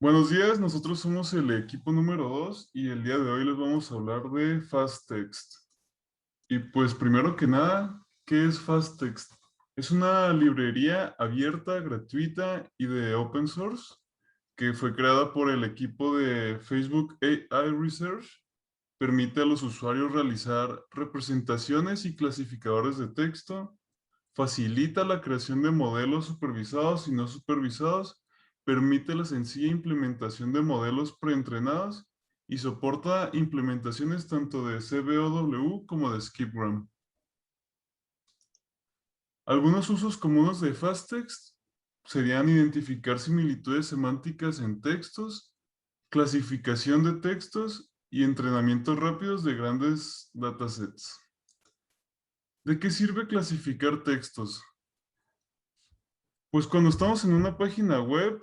Buenos días, nosotros somos el equipo número 2 y el día de hoy les vamos a hablar de FastText. Y pues primero que nada, ¿qué es FastText? Es una librería abierta, gratuita y de open source que fue creada por el equipo de Facebook AI Research. Permite a los usuarios realizar representaciones y clasificadores de texto, facilita la creación de modelos supervisados y no supervisados, permite la sencilla implementación de modelos preentrenados y soporta implementaciones tanto de CBOW como de SkipGram. Algunos usos comunes de FastText serían identificar similitudes semánticas en textos, clasificación de textos y entrenamientos rápidos de grandes datasets. ¿De qué sirve clasificar textos? Pues cuando estamos en una página web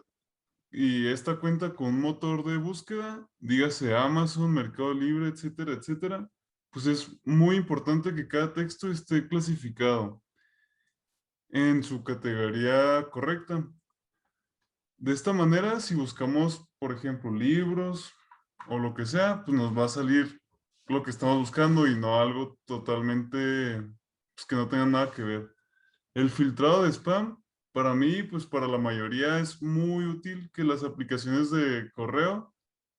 y esta cuenta con un motor de búsqueda, dígase Amazon, Mercado Libre, etcétera, etcétera, pues es muy importante que cada texto esté clasificado en su categoría correcta. De esta manera, si buscamos, por ejemplo, libros o lo que sea, pues nos va a salir lo que estamos buscando y no algo totalmente, pues que no tenga nada que ver. El filtrado de spam, para mí, pues para la mayoría es muy útil que las aplicaciones de correo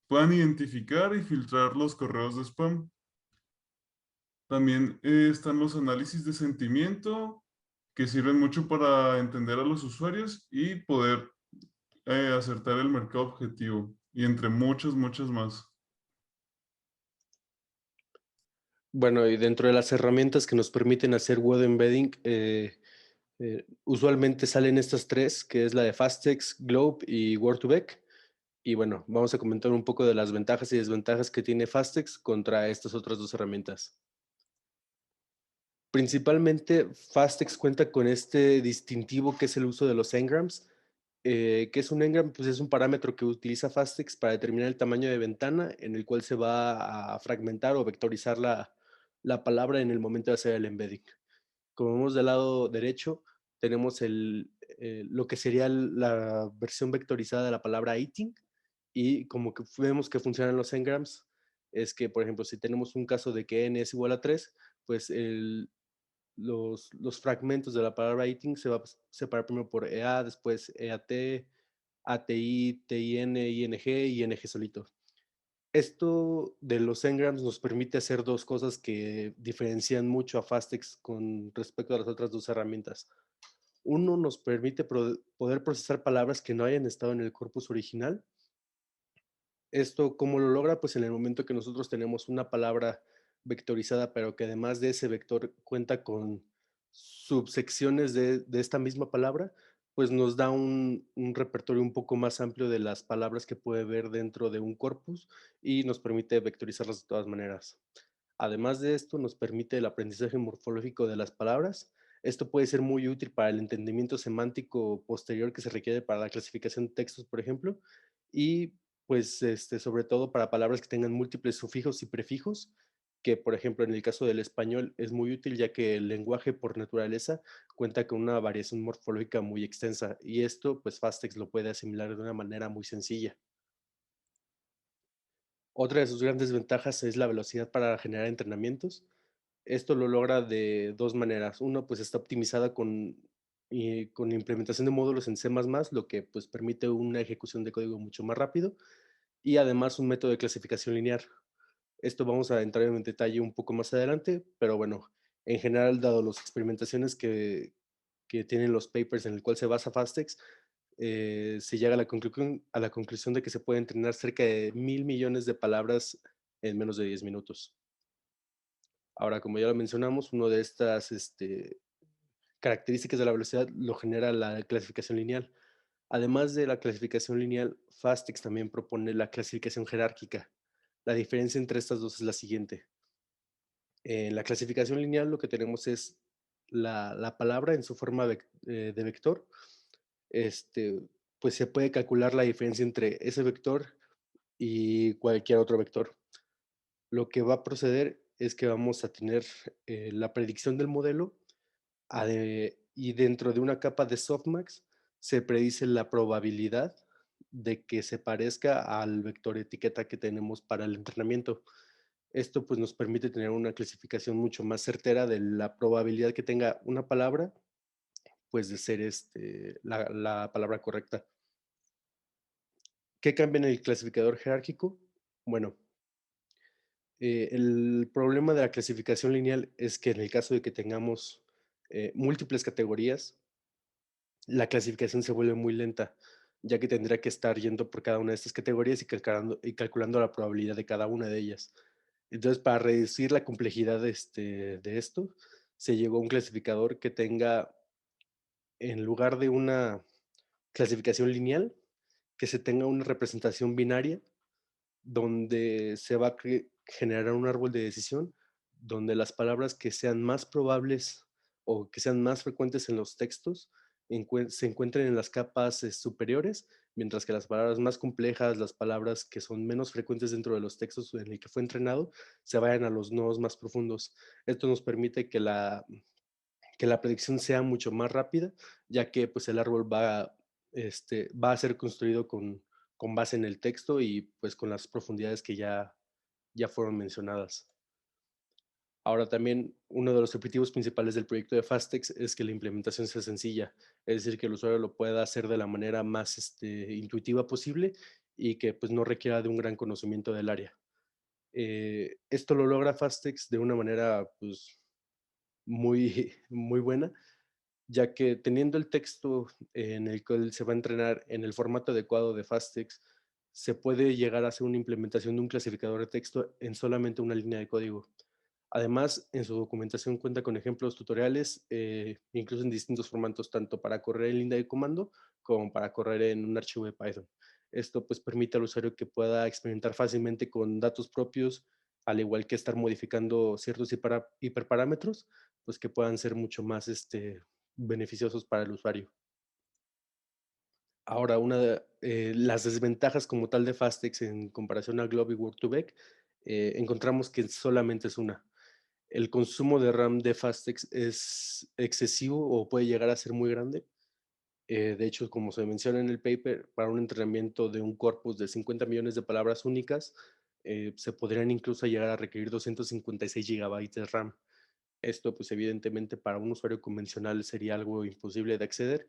puedan identificar y filtrar los correos de spam. También están los análisis de sentimiento, que sirven mucho para entender a los usuarios y poder acertar el mercado objetivo, y entre muchas, muchas más. Bueno, y dentro de las herramientas que nos permiten hacer web embedding, usualmente salen estas tres, que es la de Fastex, Globe y Word2Vec. Y bueno, vamos a comentar un poco de las ventajas y desventajas que tiene Fastex contra estas otras dos herramientas. Principalmente, Fastex cuenta con este distintivo que es el uso de los engrams. ¿Qué es un engram? Pues es un parámetro que utiliza Fastex para determinar el tamaño de ventana en el cual se va a fragmentar o vectorizar la palabra en el momento de hacer el embedding. Como vemos del lado derecho, tenemos lo que sería la versión vectorizada de la palabra eating, y como que vemos que funcionan los engrams, es que, por ejemplo, si tenemos un caso de que n es igual a 3, pues los fragmentos de la palabra eating se va a separar primero por EA, después EAT, ATI, TIN, ING y ING solito. Esto de los engrams nos permite hacer dos cosas que diferencian mucho a Fastex con respecto a las otras dos herramientas. Uno, nos permite poder procesar palabras que no hayan estado en el corpus original. Esto, ¿cómo lo logra? Pues en el momento que nosotros tenemos una palabra vectorizada, pero que además de ese vector cuenta con subsecciones de esta misma palabra, pues nos da un repertorio un poco más amplio de las palabras que puede ver dentro de un corpus y nos permite vectorizarlas de todas maneras. Además de esto, nos permite el aprendizaje morfológico de las palabras. Esto puede ser muy útil para el entendimiento semántico posterior que se requiere para la clasificación de textos, por ejemplo, y pues sobre todo para palabras que tengan múltiples sufijos y prefijos, que por ejemplo en el caso del español es muy útil ya que el lenguaje por naturaleza cuenta con una variación morfológica muy extensa y esto pues Fastex lo puede asimilar de una manera muy sencilla. Otra de sus grandes ventajas es la velocidad para generar entrenamientos. Esto lo logra de dos maneras. Uno, pues está optimizada con implementación de módulos en C++, lo que pues permite una ejecución de código mucho más rápido y además un método de clasificación lineal. Esto vamos a entrar en detalle un poco más adelante, pero bueno, en general, dado las experimentaciones que tienen los papers en el cual se basa Fastex, se llega a la conclusión de que se puede entrenar cerca de 1.000 millones de palabras en menos de 10 minutos. Ahora, como ya lo mencionamos, una de estas características de la velocidad lo genera la clasificación lineal. Además de la clasificación lineal, Fastex también propone la clasificación jerárquica. La diferencia entre estas dos es la siguiente. En la clasificación lineal lo que tenemos es la palabra en su forma de vector. Este, pues se puede calcular la diferencia entre ese vector y cualquier otro vector. Lo que va a proceder es que vamos a tener la predicción del modelo y dentro de una capa de softmax se predice la probabilidad de que se parezca al vector etiqueta que tenemos para el entrenamiento. Esto pues nos permite tener una clasificación mucho más certera de la probabilidad que tenga una palabra, pues de ser la palabra correcta. ¿Qué cambia en el clasificador jerárquico? Bueno, el problema de la clasificación lineal es que en el caso de que tengamos múltiples categorías, la clasificación se vuelve muy lenta, ya que tendría que estar yendo por cada una de estas categorías y calculando la probabilidad de cada una de ellas. Entonces, para reducir la complejidad de esto, se llegó a un clasificador que tenga, en lugar de una clasificación lineal, que se tenga una representación binaria donde se va a generar un árbol de decisión, donde las palabras que sean más probables o que sean más frecuentes en los textos se encuentren en las capas superiores, mientras que las palabras más complejas, las palabras que son menos frecuentes dentro de los textos en el que fue entrenado, se vayan a los nodos más profundos. Esto nos permite que la predicción sea mucho más rápida, ya que pues el árbol va a ser construido con base en el texto y pues con las profundidades que ya fueron mencionadas. Ahora también uno de los objetivos principales del proyecto de Fastex es que la implementación sea sencilla, es decir, que el usuario lo pueda hacer de la manera más intuitiva posible y que pues no requiera de un gran conocimiento del área. Esto lo logra Fastex de una manera pues muy, muy buena, ya que teniendo el texto en el cual se va a entrenar en el formato adecuado de Fastex, se puede llegar a hacer una implementación de un clasificador de texto en solamente una línea de código. Además, en su documentación cuenta con ejemplos tutoriales, incluso en distintos formatos, tanto para correr en línea de comando como para correr en un archivo de Python. Esto pues permite al usuario que pueda experimentar fácilmente con datos propios, al igual que estar modificando ciertos hiperparámetros, pues que puedan ser mucho más beneficiosos para el usuario. Ahora, las desventajas como tal de Fastex en comparación a Glob y Word2Vec, encontramos que solamente es una. El consumo de RAM de Fastex es excesivo o puede llegar a ser muy grande. De hecho, como se menciona en el paper, para un entrenamiento de un corpus de 50 millones de palabras únicas, se podrían incluso llegar a requerir 256 gigabytes de RAM. Esto, pues evidentemente para un usuario convencional sería algo imposible de acceder.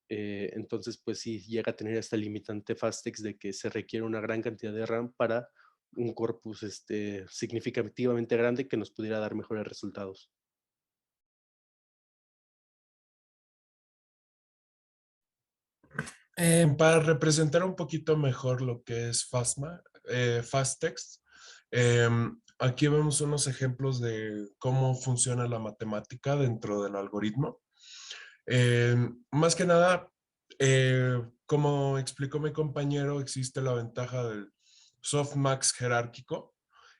Entonces, pues sí, llega a tener esta limitante Fastex de que se requiere una gran cantidad de RAM para un corpus significativamente grande que nos pudiera dar mejores resultados. Para representar un poquito mejor lo que es Fastext, aquí vemos unos ejemplos de cómo funciona la matemática dentro del algoritmo. Más que nada, como explicó mi compañero, existe la ventaja del softmax jerárquico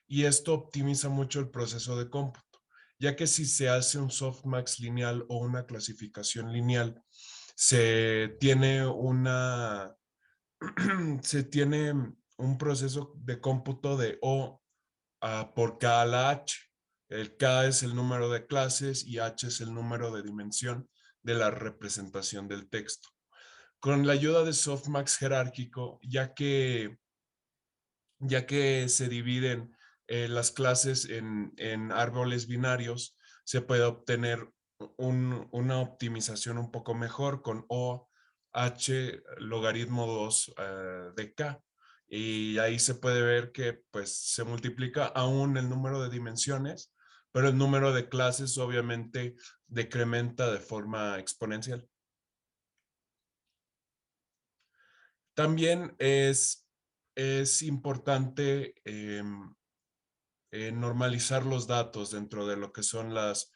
y esto optimiza mucho el proceso de cómputo, ya que si se hace un softmax lineal o una clasificación lineal, se tiene se tiene un proceso de cómputo de O por K a la H. El K es el número de clases y H es el número de dimensión de la representación del texto. Con la ayuda de softmax jerárquico, ya que se dividen las clases en árboles binarios, se puede obtener una optimización un poco mejor con O, H, logaritmo 2 de K. Y ahí se puede ver que pues se multiplica aún el número de dimensiones, pero el número de clases obviamente decrementa de forma exponencial. También es importante normalizar los datos dentro de lo que son las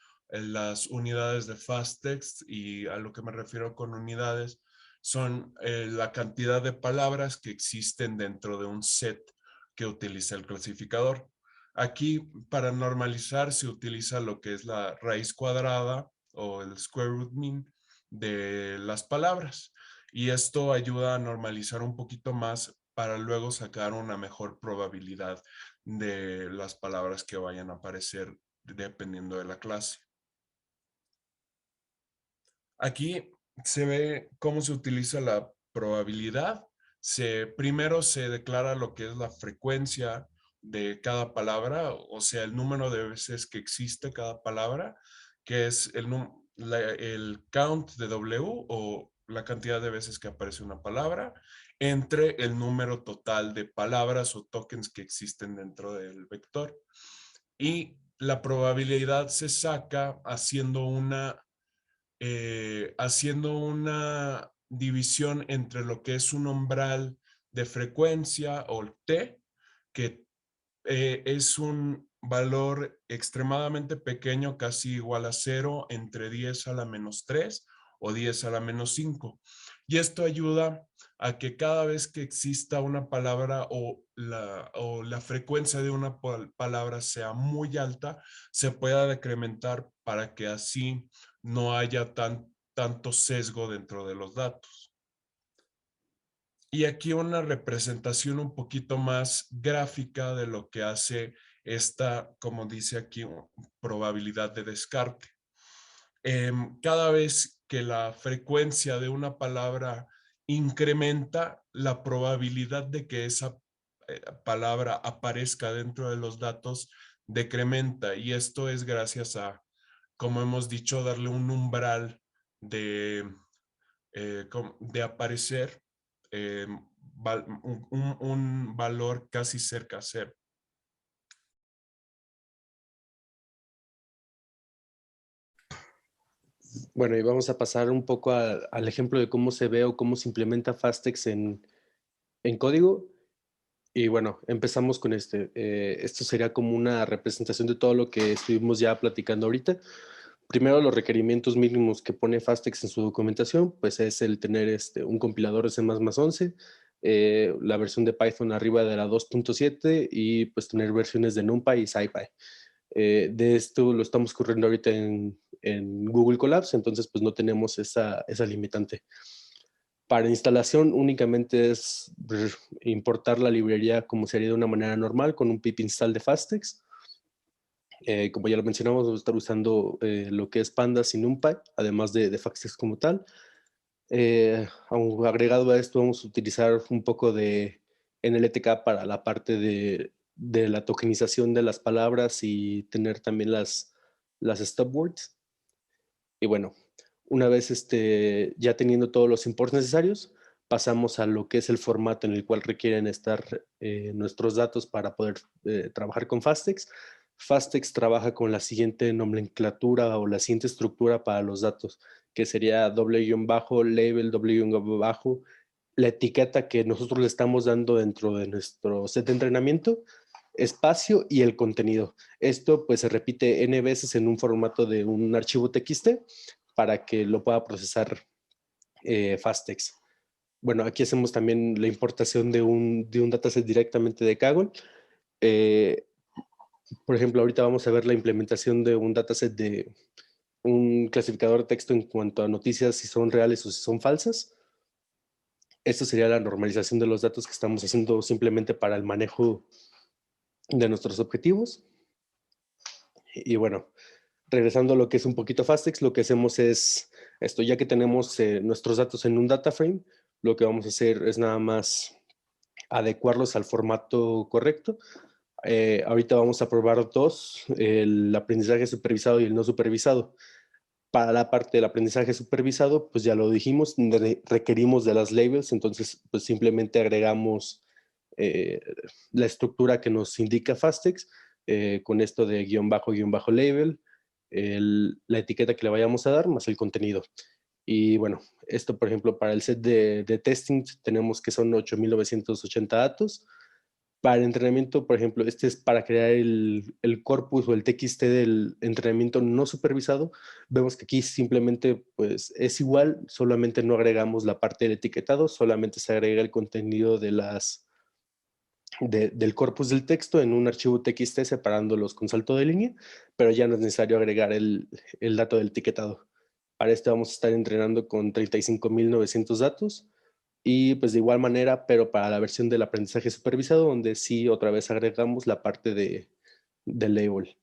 unidades de Fastext, y a lo que me refiero con unidades son la cantidad de palabras que existen dentro de un set que utiliza el clasificador. Aquí para normalizar se utiliza lo que es la raíz cuadrada o el square root mean de las palabras, y esto ayuda a normalizar un poquito más para luego sacar una mejor probabilidad de las palabras que vayan a aparecer dependiendo de la clase. Aquí se ve cómo se utiliza la probabilidad. primero se declara lo que es la frecuencia de cada palabra, o sea, el número de veces que existe cada palabra, que es el count de W o la cantidad de veces que aparece una palabra, entre el número total de palabras o tokens que existen dentro del vector. Y la probabilidad se saca haciendo una división entre lo que es un umbral de frecuencia o T, que es un valor extremadamente pequeño, casi igual a 0, entre 10 a la menos 3 o 10 a la menos 5. Y esto ayuda a que cada vez que exista una palabra o la frecuencia de una palabra sea muy alta, se pueda decrementar para que así no haya tanto sesgo dentro de los datos. Y aquí una representación un poquito más gráfica de lo que hace esta, como dice aquí, probabilidad de descarte. Cada vez que la frecuencia de una palabra incrementa, la probabilidad de que esa palabra aparezca dentro de los datos decrementa. Y esto es gracias a, como hemos dicho, darle un umbral de aparecer un valor casi cerca a cero. Bueno, y vamos a pasar un poco al ejemplo de cómo se ve o cómo se implementa Fastex en código. Y bueno, empezamos con este. Esto sería como una representación de todo lo que estuvimos ya platicando ahorita. Primero, los requerimientos mínimos que pone Fastex en su documentación, pues es el tener un compilador C++11, la versión de Python arriba de la 2.7 y pues tener versiones de NumPy y SciPy. De esto lo estamos corriendo ahorita en Google Colabs, entonces pues no tenemos esa limitante. Para instalación únicamente es importar la librería como sería de una manera normal con un pip install de Fastex. Como ya lo mencionamos, vamos a estar usando lo que es Pandas y NumPy, además de Fastex como tal. Agregado a esto, vamos a utilizar un poco de NLTK para la parte de la tokenización de las palabras y tener también las stop words. Y bueno, una vez ya teniendo todos los imports necesarios, pasamos a lo que es el formato en el cual requieren estar nuestros datos para poder trabajar con Fastex. Fastex trabaja con la siguiente nomenclatura o la siguiente estructura para los datos, que sería W-label, W- la etiqueta que nosotros le estamos dando dentro de nuestro set de entrenamiento, espacio y el contenido. Esto pues se repite n veces en un formato de un archivo TXT para que lo pueda procesar Fastex. Bueno, aquí hacemos también la importación de un dataset directamente de Kaggle. Por ejemplo, ahorita vamos a ver la implementación de un dataset de un clasificador de texto en cuanto a noticias, si son reales o si son falsas. Esto sería la normalización de los datos que estamos haciendo simplemente para el manejo de nuestros objetivos. Y bueno, regresando a lo que es un poquito Fastex, lo que hacemos es esto, ya que tenemos nuestros datos en un data frame, lo que vamos a hacer es nada más adecuarlos al formato correcto. Ahorita vamos a probar dos, el aprendizaje supervisado y el no supervisado. Para la parte del aprendizaje supervisado, pues ya lo dijimos, requerimos de las labels, entonces pues simplemente agregamos la estructura que nos indica Fastex, con esto de guión bajo label, la etiqueta que le vayamos a dar, más el contenido. Y bueno, esto por ejemplo para el set de testing tenemos que son 8.980 datos. Para el entrenamiento, por ejemplo, este es para crear el corpus o el TXT del entrenamiento no supervisado. Vemos que aquí simplemente pues es igual, solamente no agregamos la parte del etiquetado, solamente se agrega el contenido de del corpus del texto en un archivo TXT separándolos con salto de línea, pero ya no es necesario agregar el dato del etiquetado. Para esto vamos a estar entrenando con 35.900 datos. Y pues de igual manera, pero para la versión del aprendizaje supervisado, donde sí otra vez agregamos la parte del label.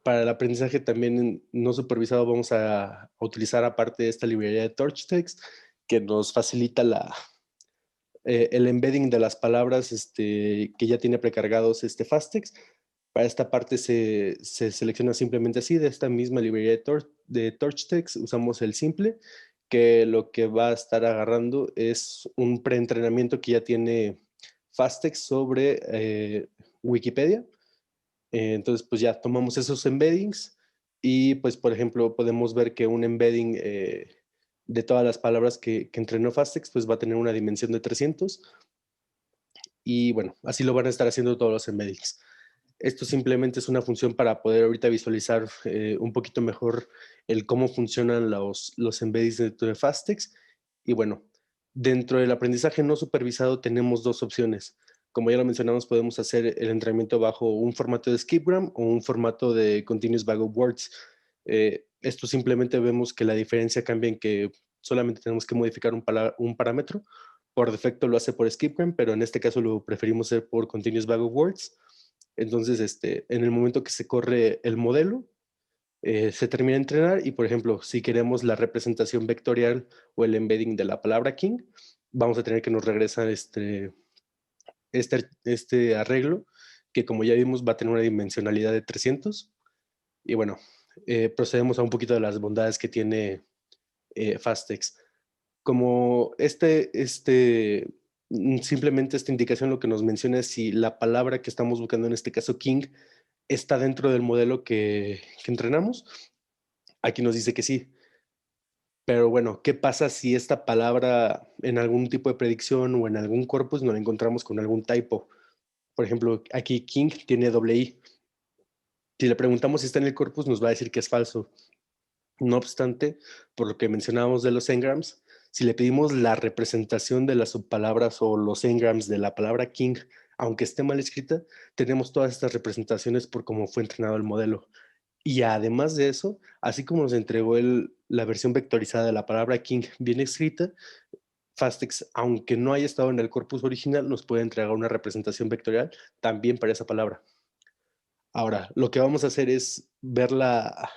Para el aprendizaje también no supervisado vamos a utilizar aparte de esta librería de TorchText, que nos facilita el embedding de las palabras que ya tiene precargados fasttext. Para esta parte se selecciona simplemente así, de esta misma librería de TorchText, usamos el simple, que lo que va a estar agarrando es un preentrenamiento que ya tiene fasttext sobre Wikipedia. Entonces, pues ya tomamos esos embeddings y, pues, por ejemplo, podemos ver que un embedding de todas las palabras que entrenó fasttext, pues va a tener una dimensión de 300. Y bueno, así lo van a estar haciendo todos los embeddings. Esto simplemente es una función para poder ahorita visualizar un poquito mejor el cómo funcionan los embeddings dentro de fasttext. Y bueno, dentro del aprendizaje no supervisado tenemos dos opciones. Como ya lo mencionamos, podemos hacer el entrenamiento bajo un formato de skipgram o un formato de continuous bag of words. Esto simplemente vemos que la diferencia cambia en que solamente tenemos que modificar un parámetro. Por defecto lo hace por skipgram, pero en este caso lo preferimos hacer por continuous bag of words. Entonces, en el momento que se corre el modelo, se termina de entrenar y, por ejemplo, si queremos la representación vectorial o el embedding de la palabra king, vamos a tener que nos regresar este arreglo, que como ya vimos va a tener una dimensionalidad de 300. Y bueno, procedemos a un poquito de las bondades que tiene fasttext. Como simplemente esta indicación lo que nos menciona es si la palabra que estamos buscando, en este caso king, está dentro del modelo que entrenamos. Aquí nos dice que sí. Pero bueno, ¿qué pasa si esta palabra en algún tipo de predicción o en algún corpus nos la encontramos con algún typo? Por ejemplo, aquí king tiene doble i. Si le preguntamos si está en el corpus, nos va a decir que es falso. No obstante, por lo que mencionábamos de los engrams, si le pedimos la representación de las subpalabras o los engrams de la palabra king, aunque esté mal escrita, tenemos todas estas representaciones por cómo fue entrenado el modelo. Y además de eso, así como nos entregó la versión vectorizada de la palabra king bien escrita, fasttext, aunque no haya estado en el corpus original, nos puede entregar una representación vectorial también para esa palabra. Ahora, lo que vamos a hacer es ver la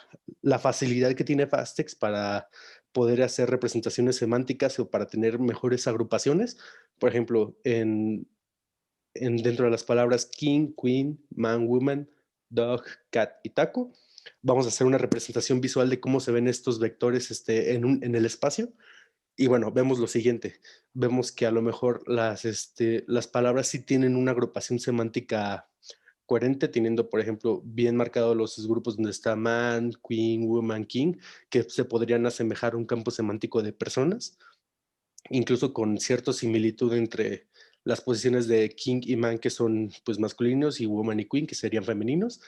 facilidad que tiene fasttext para poder hacer representaciones semánticas o para tener mejores agrupaciones. Por ejemplo, dentro de las palabras king, queen, man, woman, dog, cat y taco, vamos a hacer una representación visual de cómo se ven estos vectores en el espacio. Y bueno, vemos lo siguiente. Vemos que a lo mejor las palabras sí tienen una agrupación semántica coherente, teniendo, por ejemplo, bien marcados los grupos donde está man, queen, woman, king, que se podrían asemejar a un campo semántico de personas, incluso con cierta similitud entre las posiciones de king y man, que son pues masculinos, y woman y queen, que serían femeninos.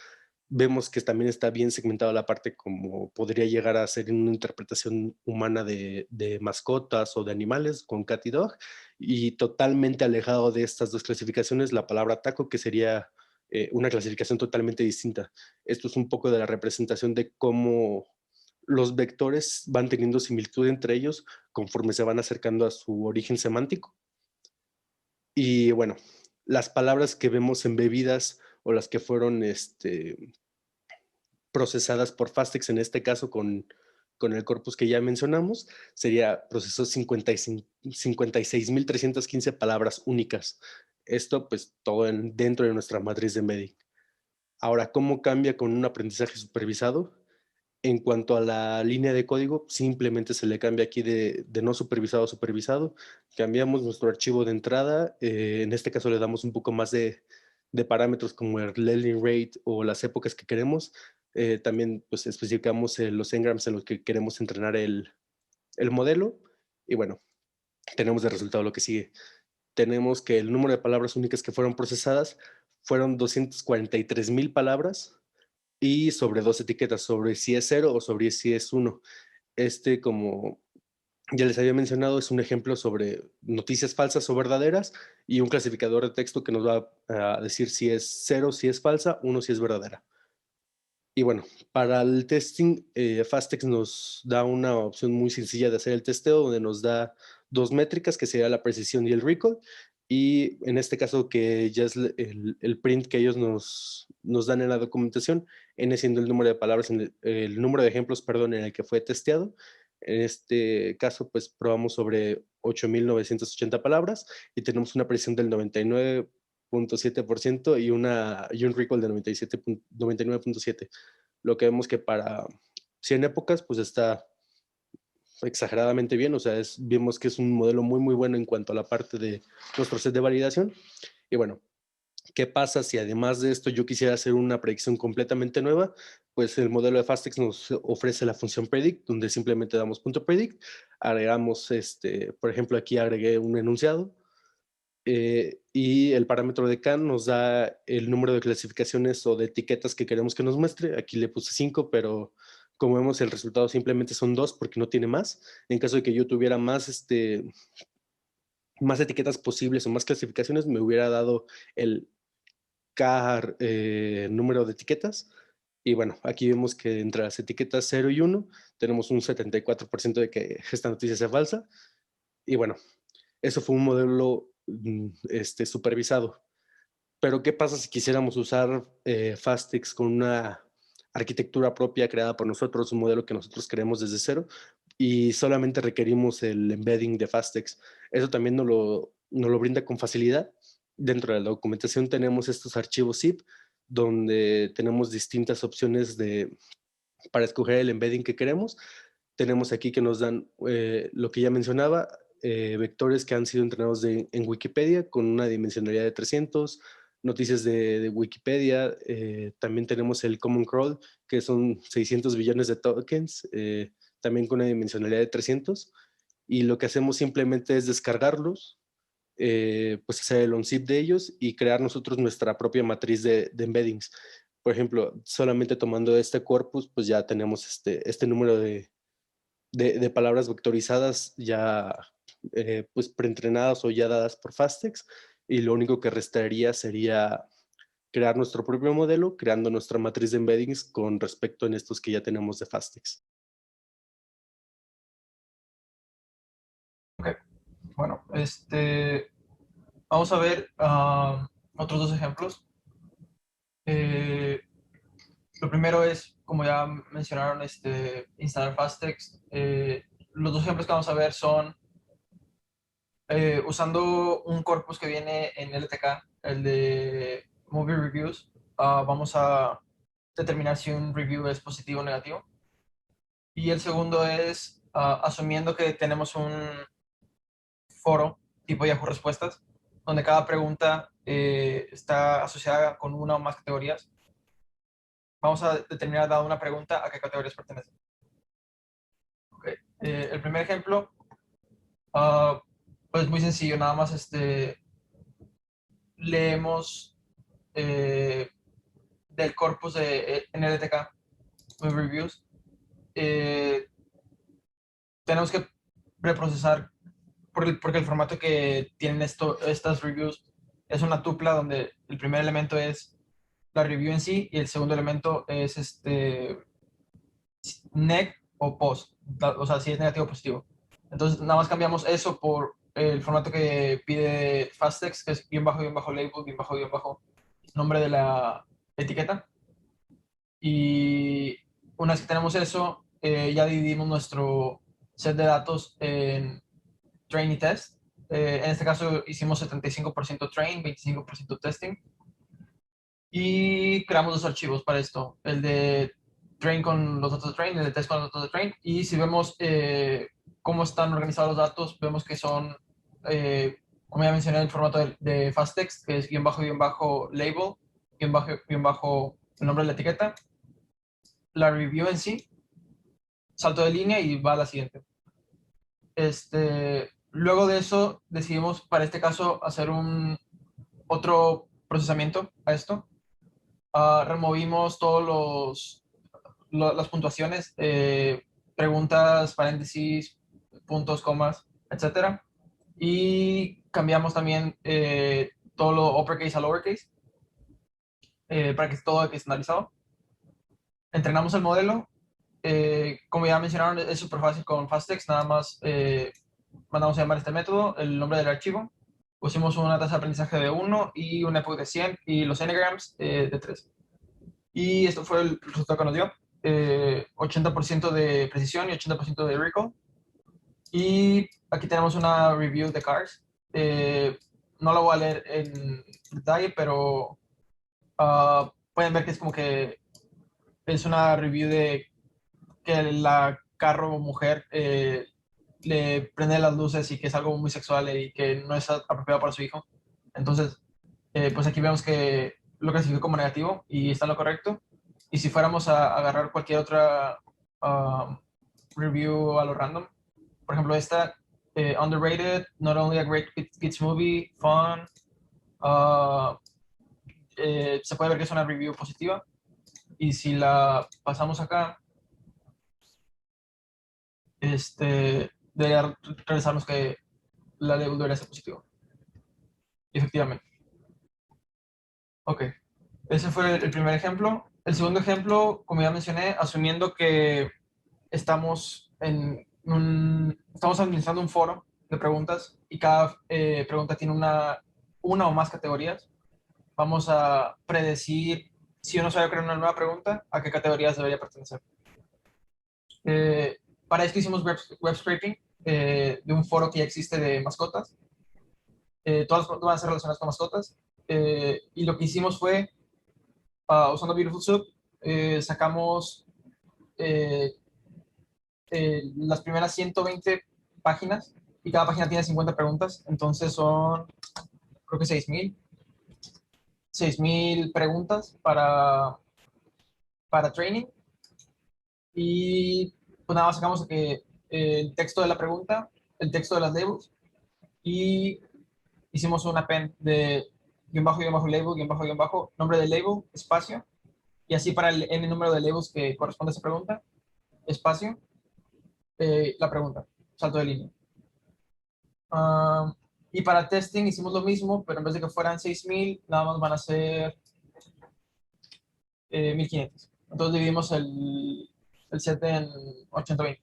Vemos que también está bien segmentada la parte como podría llegar a ser en una interpretación humana de mascotas o de animales con cat y dog, y totalmente alejado de estas dos clasificaciones la palabra taco, que sería una clasificación totalmente distinta. Esto es un poco de la representación de cómo los vectores van teniendo similitud entre ellos conforme se van acercando a su origen semántico. Y bueno, las palabras que vemos embebidas o las que fueron procesadas por fasttext, en este caso con el corpus que ya mencionamos, sería proceso 56.315 palabras únicas. Esto pues todo dentro de nuestra matriz de embedding. Ahora, ¿cómo cambia con un aprendizaje supervisado? En cuanto a la línea de código, simplemente se le cambia aquí de no supervisado a supervisado. Cambiamos nuestro archivo de entrada. En este caso le damos un poco más de parámetros como el learning rate o las épocas que queremos. También pues especificamos los engrams en los que queremos entrenar el modelo. Y bueno, tenemos de resultado lo que sigue. Tenemos que el número de palabras únicas que fueron procesadas fueron 243,000 palabras, y sobre dos etiquetas, sobre si es 0 o sobre si es 1. Como ya les había mencionado, es un ejemplo sobre noticias falsas o verdaderas, y un clasificador de texto que nos va a decir si es 0 si es falsa, 1 si es verdadera. Y bueno, para el testing, fasttext nos da una opción muy sencilla de hacer el testeo, donde nos da dos métricas, que sería la precisión y el recall. Y en este caso, que ya es el print que ellos nos dan en la documentación, viene siendo el número de palabras, el número de ejemplos, perdón, en el que fue testeado. En este caso, pues probamos sobre 8.980 palabras y tenemos una precisión del 99.7% y un recall de 99.7%. Lo que vemos que para 100 épocas, pues está exageradamente bien, o sea, vemos que es un modelo muy, muy bueno en cuanto a la parte de nuestro set de validación. Y bueno, ¿qué pasa si además de esto yo quisiera hacer una predicción completamente nueva? Pues el modelo de Fastex nos ofrece la función predict, donde simplemente damos .predict, agregamos, por ejemplo, aquí agregué un enunciado, y el parámetro de can nos da el número de clasificaciones o de etiquetas que queremos que nos muestre. Aquí le puse 5, pero como vemos el resultado simplemente son 2 porque no tiene más. En caso de que yo tuviera más etiquetas posibles o más clasificaciones, me hubiera dado el K número de etiquetas. Y bueno, aquí vemos que entre las etiquetas 0 y 1 tenemos un 74% de que esta noticia sea falsa. Y bueno, eso fue un modelo supervisado. Pero ¿qué pasa si quisiéramos usar Fastex con una arquitectura propia creada por nosotros, un modelo que nosotros creemos desde cero y solamente requerimos el embedding de Fastex? Eso también nos lo brinda con facilidad. Dentro de la documentación tenemos estos archivos zip donde tenemos distintas opciones para escoger el embedding que queremos. Tenemos aquí que nos dan lo que ya mencionaba, vectores que han sido entrenados en Wikipedia con una dimensionalidad de 300, noticias de Wikipedia, también tenemos el Common Crawl, que son 600 billones de tokens, también con una dimensionalidad de 300, y lo que hacemos simplemente es descargarlos, pues hacer el unzip de ellos y crear nosotros nuestra propia matriz de embeddings. Por ejemplo, solamente tomando este corpus, pues ya tenemos este número de palabras vectorizadas ya pues preentrenadas o ya dadas por Fastex, y lo único que restaría sería crear nuestro propio modelo, creando nuestra matriz de embeddings con respecto en estos que ya tenemos de Fastex. Ok, bueno, vamos a ver otros dos ejemplos. Lo primero es, como ya mencionaron, instalar Fastex. Los dos ejemplos que vamos a ver son usando un corpus que viene en LTK, el de Movie Reviews. Vamos a determinar si un review es positivo o negativo. Y el segundo es asumiendo que tenemos un foro tipo Yahoo Respuestas, donde cada pregunta está asociada con una o más categorías. Vamos a determinar, dada una pregunta, a qué categorías pertenece. Okay. El primer ejemplo, pues muy sencillo, nada más leemos del corpus de NLTK, Reviews. Tenemos que preprocesar porque el formato que tienen estas reviews es una tupla donde el primer elemento es la review en sí y el segundo elemento es neg o post, o sea, si es negativo o positivo. Entonces, nada más cambiamos eso por el formato que pide Fastex, que es guión bajo, label, guión bajo, nombre de la etiqueta. Y una vez que tenemos eso, ya dividimos nuestro set de datos en train y test. En este caso hicimos 75% train, 25% testing. Y creamos dos archivos para esto. El de train con los datos de train, el de test con los datos de train. Y si vemos cómo están organizados los datos, vemos que son, como ya mencioné, el formato de Fastex, que es guión bajo, label, guión bajo el nombre de la etiqueta. La review en sí, salto de línea y va a la siguiente. Luego de eso decidimos para este caso hacer otro procesamiento a esto. Removimos todos las puntuaciones, preguntas, paréntesis, puntos, comas, etcétera. Y cambiamos también todo lo uppercase a lowercase para que todo quede estandarizado. Entrenamos el modelo. Como ya mencionaron, es súper fácil con Fastex. Nada más mandamos a llamar este método, el nombre del archivo. Pusimos una tasa de aprendizaje de 1 y un epoch de 100 y los n-grams de 3. Y esto fue el resultado que nos dio. 80% de precisión y 80% de recall. Y aquí tenemos una review de Cars. No lo voy a leer en detalle, pero pueden ver que es como que es una review de que la carro mujer le prende las luces y que es algo muy sexual y que no es apropiado para su hijo. Entonces, pues aquí vemos que lo clasificó como negativo y está en lo correcto. Y si fuéramos a agarrar cualquier otra review a lo random, por ejemplo esta, underrated, not only a great kids movie, fun, se puede ver que es una review positiva. Y si la pasamos acá, debería regresarnos que la label debería ser positivo. Y efectivamente. Ok. Ese fue el primer ejemplo. El segundo ejemplo, como ya mencioné, asumiendo que estamos estamos administrando un foro de preguntas y cada pregunta tiene una o más categorías. Vamos a predecir si uno sabe crear una nueva pregunta, a qué categorías debería pertenecer. Para esto hicimos web scraping de un foro que ya existe de mascotas. Todas van a ser relacionadas con mascotas. Y lo que hicimos fue, usando Beautiful Soup, sacamos las primeras 120 páginas y cada página tiene 50 preguntas. Entonces son, creo que 6,000 preguntas para training. Y pues nada más sacamos el texto de la pregunta, el texto de las labels y hicimos un append de guión bajo, label, guión bajo, nombre del label, espacio, y así para el n número de labels que corresponde a esa pregunta, espacio, la pregunta, salto de línea. Y para testing hicimos lo mismo, pero en vez de que fueran 6,000, nada más van a ser 1,500. Entonces dividimos el set en 820.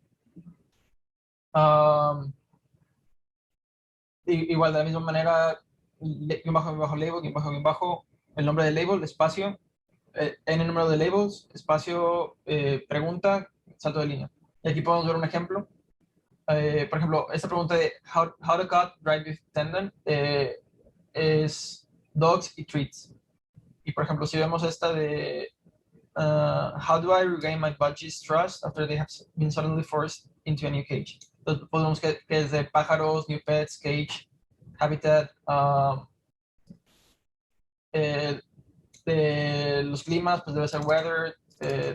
Igual, de la misma manera, guión bajo label, guión bajo, el nombre del label, espacio, n número de labels, espacio, pregunta, salto de línea. Y aquí podemos ver un ejemplo. Por ejemplo, esta pregunta de how to cut dry beef tendon es dogs y treats. Y por ejemplo, si vemos esta de how do I regain my budgie's trust after they have been suddenly forced into a new cage. Entonces podemos que es de pájaros, new pets, cage, habitat, de los climas, pues debe ser weather,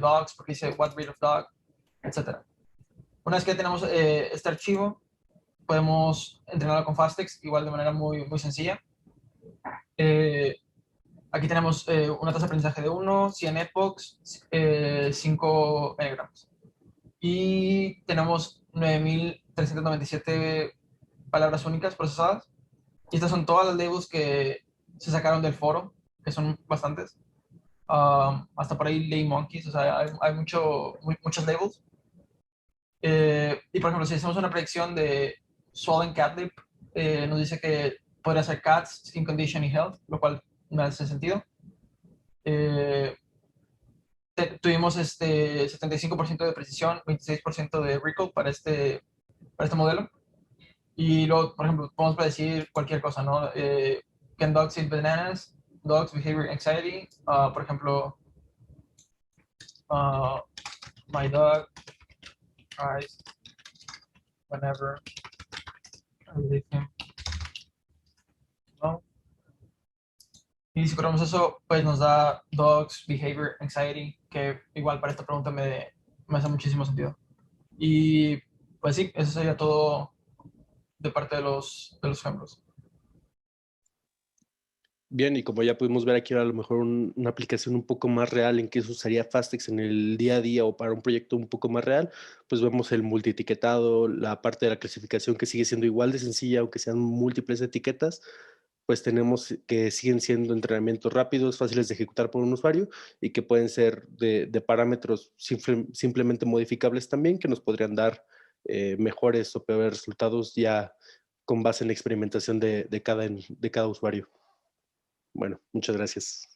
dogs, porque dice what breed of dog, etc. Una vez que tenemos este archivo, podemos entrenarlo con Fastex, igual de manera muy, muy sencilla. Aquí tenemos una tasa de aprendizaje de 1, 100 epochs, 5 engrams. Y tenemos 9,397 palabras únicas procesadas. Y estas son todas las labels que se sacaron del foro, que son bastantes. Hasta por ahí leí monkeys, o sea, hay muchos labels. Y por ejemplo, si hacemos una predicción de swollen cat lip, nos dice que podría ser cats, skin condition y health, lo cual me hace sentido. Tuvimos 75% de precisión, 26% de recall para este modelo. Y luego, por ejemplo, podemos predecir cualquier cosa, ¿no? Can dogs eat bananas? Dogs behavior anxiety. Por ejemplo, my dog cries whenever I leave him. ¿No? Y si corremos eso, pues nos da dogs behavior anxiety, que igual para esta pregunta me hace muchísimo sentido. Y pues sí, eso sería todo de parte de los ejemplos. Bien, y como ya pudimos ver aquí, a lo mejor una aplicación un poco más real en que se usaría Fastex en el día a día o para un proyecto un poco más real, pues vemos el multietiquetado, la parte de la clasificación que sigue siendo igual de sencilla, aunque sean múltiples etiquetas, pues tenemos que siguen siendo entrenamientos rápidos, fáciles de ejecutar por un usuario y que pueden ser de parámetros simplemente modificables también, que nos podrían dar mejores o peores resultados ya con base en la experimentación de cada usuario. Bueno, muchas gracias.